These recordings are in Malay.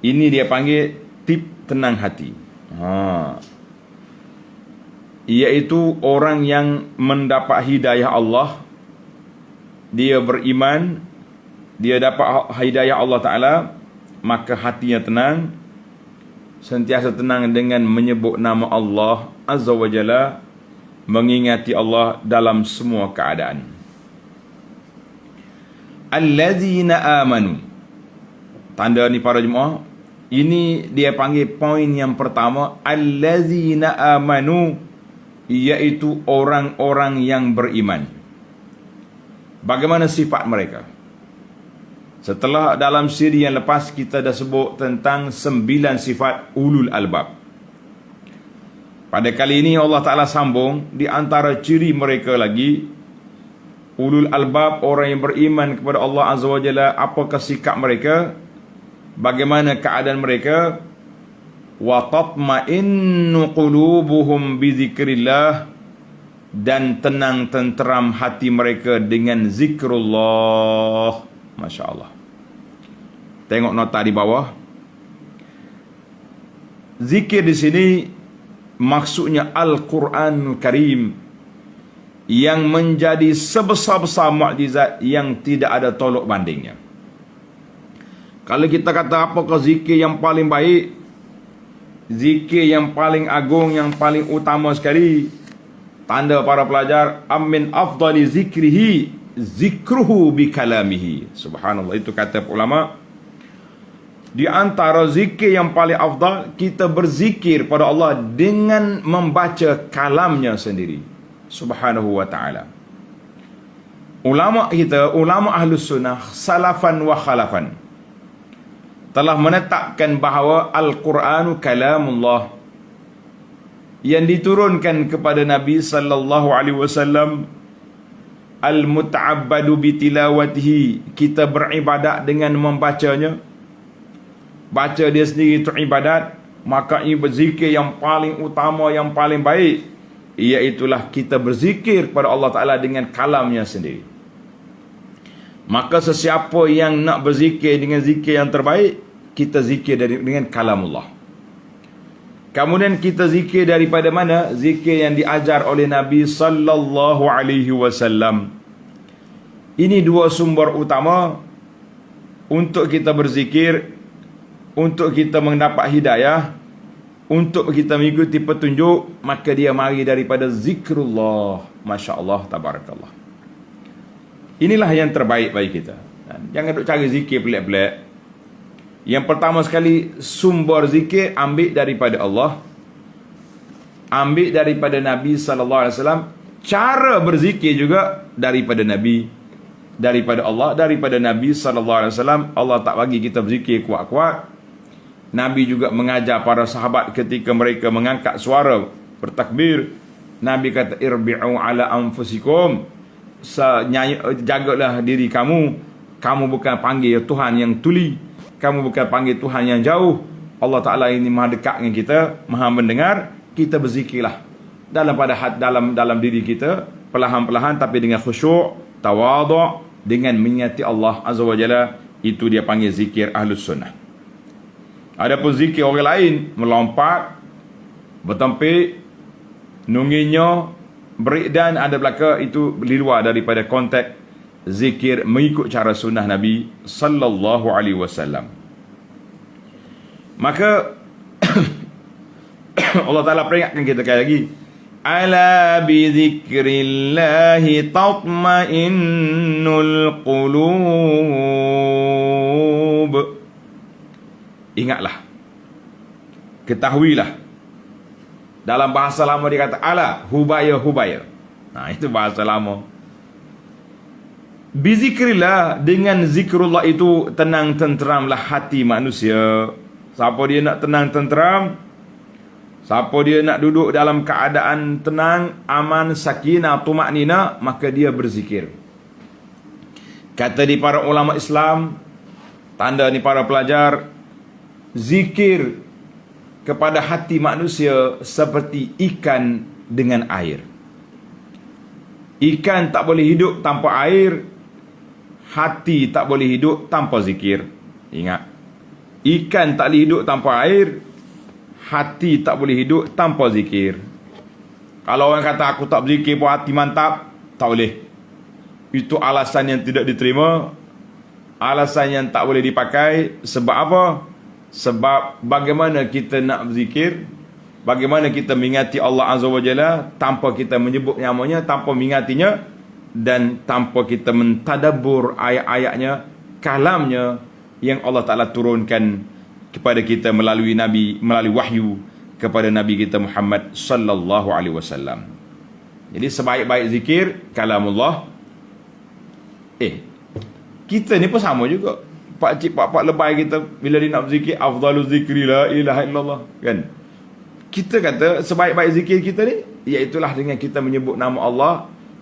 Ini dia panggil tip tenang hati. Iaitu orang yang mendapat hidayah Allah, dia beriman, dia dapat hidayah Allah Ta'ala, maka hatinya tenang, sentiasa tenang dengan menyebut nama Allah Azza wa Jalla, mengingati Allah dalam semua keadaan. Allazina amanu. Tanda ni para jemaah, ini dia panggil poin yang pertama, allazina amanu, iaitu orang-orang yang beriman. Bagaimana sifat mereka? Setelah dalam siri yang lepas kita dah sebut tentang 9 sifat ulul albab. Pada kali ini Allah Ta'ala sambung di antara ciri mereka lagi, ulul albab, orang yang beriman kepada Allah Azza wa Jalla. Apakah sikap mereka? Bagaimana keadaan mereka? Wa tatma'innu qulubuhum bi zikrillah, dan tenang tenteram hati mereka dengan zikrullah. Masya Allah. Tengok nota di bawah. Zikir di sini maksudnya Al-Quranul Karim, yang menjadi sebesar-besar mukjizat yang tidak ada tolok bandingnya. Kalau kita kata apakah zikir yang paling baik, zikir yang paling agung, yang paling utama sekali, tanda para pelajar, amin afdali zikrihi zikruhu bi kalamihi. Subhanallah, itu kata ulama. Di antara zikir yang paling afdal, kita berzikir pada Allah dengan membaca kalamnya sendiri, subhanahu wa ta'ala. Ulama kita, ulama Ahlus Sunnah, salafan wa khalafan, telah menetapkan bahawa Al-Quranu kalamullah, yang diturunkan kepada Nabi sallallahu alaihi wasallam, al-muta'abbadu bitilawatihi, kita beribadat dengan membacanya. Baca dia sendiri itu ibadat. Maka ini berzikir yang paling utama, yang paling baik, iaitulah kita berzikir kepada Allah Ta'ala dengan kalamnya sendiri. Maka sesiapa yang nak berzikir dengan zikir yang terbaik, kita zikir dengan kalamullah. Kemudian kita zikir daripada mana? Zikir yang diajar oleh Nabi sallallahu alaihi wasallam. Ini dua sumber utama untuk kita berzikir, untuk kita mendapat hidayah, untuk kita mengikuti petunjuk. Maka dia mari daripada zikrullah. Masya Allah, tabarakallah. Inilah yang terbaik bagi kita. Jangan duk cari zikir pelik-pelik. Yang pertama sekali, sumber zikir ambil daripada Allah, ambil daripada Nabi sallallahu alaihi wasallam. Cara berzikir juga daripada Nabi, daripada Allah, daripada Nabi sallallahu alaihi wasallam. Allah tak bagi kita berzikir kuat-kuat. Nabi juga mengajar para sahabat ketika mereka mengangkat suara bertakbir, Nabi kata irbi'u ala anfusikum, jagalah diri kamu. Kamu bukan panggil Tuhan yang tuli, kamu bukan panggil Tuhan yang jauh. Allah Ta'ala ini maha dekat dengan kita, maha mendengar. Kita berzikirlah dalam diri kita, perlahan-perlahan, tapi dengan khusyuk, tawadhu', dengan menyati Allah Azza wa Jalla. Itu dia panggil zikir Ahlus Sunnah. Adapun zikir orang lain, melompat, bertempik, nunginya, breakdown, ada belaka, itu di luar daripada konteks zikir mengikut cara sunnah Nabi sallallahu alaihi wasallam. Maka Allah Ta'ala peringatkan kita sekali lagi, ala bi zikrillahi tatma'innul qulub. Ingatlah, ketahuilah. Dalam bahasa lama dia kata ala, hubaya, hubaya. Nah, itu bahasa lama. Bizikrillah, dengan zikrullah itu tenang tenteramlah hati manusia. Siapa dia nak tenang tenteram, siapa dia nak duduk dalam keadaan tenang, aman, sakinah, tumaknina, maka dia berzikir. Kata di para ulama Islam, tanda ni para pelajar, zikir kepada hati manusia seperti ikan dengan air. Ikan tak boleh hidup tanpa air, hati tak boleh hidup tanpa zikir. Ingat, Ikan tak boleh hidup tanpa air, hati tak boleh hidup tanpa zikir. Kalau orang kata aku tak berzikir pun hati mantap, tak boleh. Itu alasan yang tidak diterima, alasan yang tak boleh dipakai. Sebab apa? Sebab bagaimana kita nak berzikir, bagaimana kita mengingati Allah Azza wa Jalla tanpa kita menyebut namanya, tanpa mengingatinya, dan tanpa kita mentadabbur ayat-ayatnya, kalamnya yang Allah Ta'ala turunkan kepada kita melalui Nabi, melalui wahyu kepada Nabi kita Muhammad sallallahu alaihi wasallam. Jadi sebaik-baik zikir kalamullah. Kita ni pun sama juga. Pak cik pak lebay kita bila dia nak berzikir, afdaluz zikri la ilaha illallah, kan? Kita kata sebaik-baik zikir kita ni iaitulah dengan kita menyebut nama Allah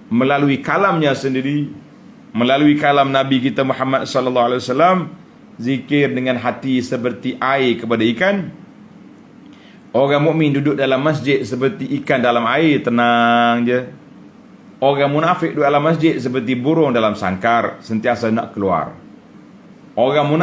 melalui kalamnya sendiri, melalui kalam Nabi kita Muhammad sallallahu alaihi wasallam. Zikir dengan hati seperti air kepada ikan. Orang mukmin duduk dalam masjid seperti ikan dalam air, tenang je. Orang munafik duduk dalam masjid seperti burung dalam sangkar, sentiasa nak keluar. Orang munafik